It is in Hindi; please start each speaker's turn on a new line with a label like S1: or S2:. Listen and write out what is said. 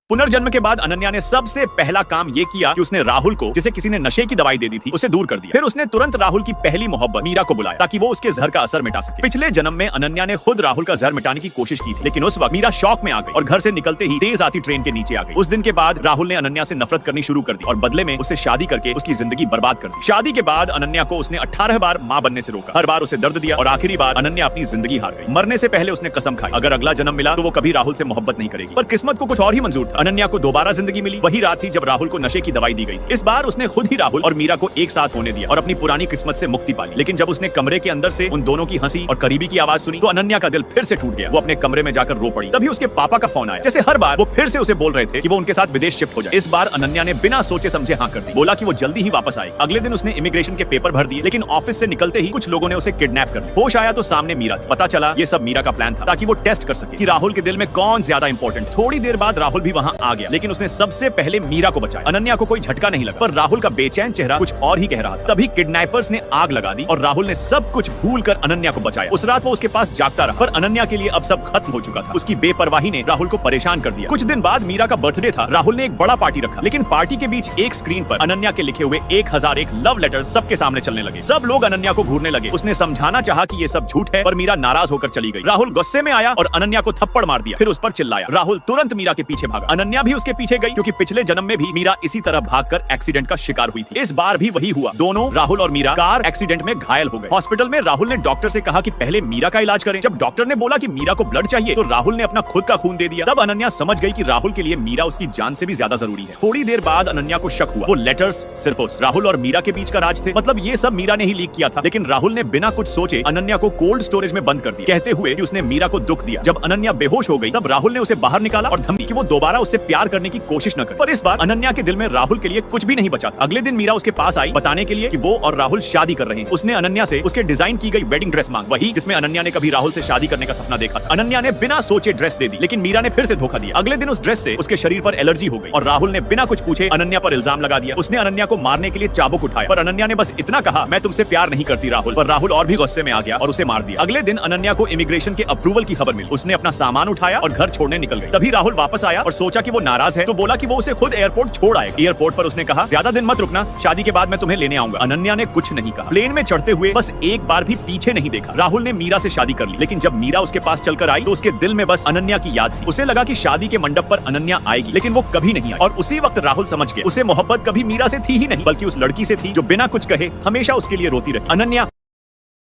S1: पुनर्जन्म के बाद अनन्या ने सबसे पहला काम ये किया कि उसने राहुल को, जिसे किसी ने नशे की दवाई दे दी थी, उसे दूर कर दिया। फिर उसने तुरंत राहुल की पहली मोहब्बत मीरा को बुलाया ताकि वो उसके जहर का असर मिटा सके। पिछले जन्म में अनन्या ने खुद राहुल का जहर मिटाने की कोशिश की थी, लेकिन उस वक्त मीरा शॉक में आ गई और घर से निकलते ही तेज आती ट्रेन के नीचे आ गई। उस दिन के बाद राहुल ने अनन्या से नफरत करनी शुरू कर दी और बदले में उससे शादी करके उसकी जिंदगी बर्बाद कर दी। शादी के बाद अनन्या को उसने 18 बार मां बनने से रोका, हर बार उसे दर्द दिया और आखिरी बार अनन्या अपनी जिंदगी हार गई। मरने से पहले उसने कसम खाई, अगर अगला जन्म मिला तो वो कभी राहुल से मोहब्बत नहीं करेगी। पर किस्मत को कुछ और ही मंजूर था। अनन्या को दोबारा जिंदगी मिली। वही रात थी जब राहुल को नशे की दवाई दी गई। इस बार उसने खुद ही राहुल और मीरा को एक साथ होने दिया और अपनी पुरानी किस्मत से मुक्ति पाली। लेकिन जब उसने कमरे के अंदर से उन दोनों की हंसी और करीबी की आवाज सुनी तो अनन्या का दिल फिर से टूट गया। वो अपने कमरे में जाकर रो पड़ी। तभी उसके पापा का फोन आया। जैसे हर बार वो फिर से उसे बोल रहे थे कि वो उनके साथ विदेश शिफ्ट हो जाए। इस बार अनन्या ने बिना सोचे समझे हाँ कर दी। बोला कि वो जल्दी ही वापस आए। अगले दिन उसने इमिग्रेशन के पेपर भर दिए, लेकिन ऑफिस से निकलते ही कुछ लोगों ने उसे किडनैप कर लिया। होश आया तो सामने मीरा। पता चला ये सब मीरा का प्लान था ताकि वो टेस्ट कर सके कि राहुल के दिल में कौन ज्यादा इंपॉर्टेंट। थोड़ी देर बाद राहुल भी वहाँ आ गया, लेकिन उसने सबसे पहले मीरा को बचाया। अनन्या को कोई झटका नहीं लगा, पर राहुल का बेचैन चेहरा कुछ और ही कह रहा था। तभी किडनैपर्स ने आग लगा दी और राहुल ने सब कुछ भूलकर अनन्या को बचाया। उस रात वो उसके पास जागता रहा, पर अनन्या के लिए अब सब खत्म हो चुका था। उसकी बेपरवाही ने राहुल को परेशान कर दिया। कुछ दिन बाद मीरा का बर्थडे था। राहुल ने एक बड़ा पार्टी रखा, लेकिन पार्टी के बीच एक स्क्रीन पर अनन्या के लिखे हुए 1001 लव लेटर्स सबके सामने चलने लगे। सब लोग अनन्या को घूरने लगे। उसने समझाना चाहा कि ये सब झूठ है, पर मीरा नाराज होकर चली गई। राहुल गुस्से में आया और अनन्या को थप्पड़ मार दिया, फिर उस पर चिल्लाया। राहुल तुरंत मीरा के पीछे भागा। अनन्या भी उसके पीछे गई, क्योंकि पिछले जन्म में भी मीरा इसी तरह भागकर एक्सीडेंट का शिकार हुई थी। इस बार भी वही हुआ। दोनों, राहुल और मीरा, कार एक्सीडेंट में घायल हो गए। हॉस्पिटल में राहुल ने डॉक्टर से कहा कि पहले मीरा का इलाज करें। जब डॉक्टर ने बोला कि मीरा को ब्लड चाहिए, तो राहुल ने अपना खुद का खून दे दिया। तब अनन्या समझ गई कि राहुल के लिए मीरा उसकी जान से भी ज्यादा जरूरी है। थोड़ी देर बाद अनन्या को शक हुआ, वो लेटर्स सिर्फ राहुल और मीरा के बीच का राज थे। मतलब ये सब मीरा ने ही लीक किया था। लेकिन राहुल ने बिना कुछ सोचे अनन्या को कोल्ड स्टोरेज में बंद कर दिया, कहते हुए कि उसने मीरा को दुख दिया। जब अनन्या बेहोश हो गई, तब राहुल ने उसे बाहर निकाला और धमकी कि वो दोबारा उससे प्यार करने की कोशिश न करे। पर इस बार अनन्या के दिल में राहुल के लिए कुछ भी नहीं बचा था। अगले दिन मीरा उसके पास आई बताने के लिए कि वो और राहुल शादी कर रहे हैं। उसने अनन्या से उसके डिजाइन की गई वेडिंग ड्रेस मांगी, वही जिसमें अनन्या ने कभी राहुल से शादी करने का सपना देखा था। अनन्या ने बिना सोचे ड्रेस दे दी, लेकिन मीरा ने फिर से धोखा दिया। अगले दिन उस ड्रेस से उसके शरीर पर एलर्जी हो गई और राहुल ने बिना कुछ पूछे अनन्या पर इल्जाम लगा दिया। उसने अनन्या को मारने के लिए चाबुक उठाया, पर अनन्या ने बस इतना कहा, मैं तुमसे प्यार नहीं करती राहुल। पर राहुल और भी गुस्से में आ गया और उसे मार दिया। अगले दिन अनन्या को इमिग्रेशन के अप्रूवल की खबर मिली। उसने अपना सामान उठाया और घर छोड़ने निकल गई। तभी राहुल वापस आया और सोचा कि वो नाराज है, तो बोला कि वो उसे खुद एयरपोर्ट छोड़ आएगा। एयरपोर्ट पर उसने कहा, ज्यादा दिन मत रुकना, शादी के बाद मैं तुम्हें लेने आऊंगा। अनन्या ने कुछ नहीं कहा। प्लेन में चढ़ते हुए बस एक बार भी पीछे नहीं देखा। राहुल ने मीरा से शादी कर ली, लेकिन जब मीरा उसके पास चलकर आई तो उसके दिल में बस अनन्या की याद थी। उसे लगा कि शादी के मंडप पर अनन्या आएगी, लेकिन वो कभी नहीं आई। और उसी वक्त राहुल समझ गया, उसे मोहब्बत कभी मीरा से थी ही नहीं, बल्कि उस लड़की से थी जो बिना कुछ कहे हमेशा उसके लिए रोती रही। अनन्या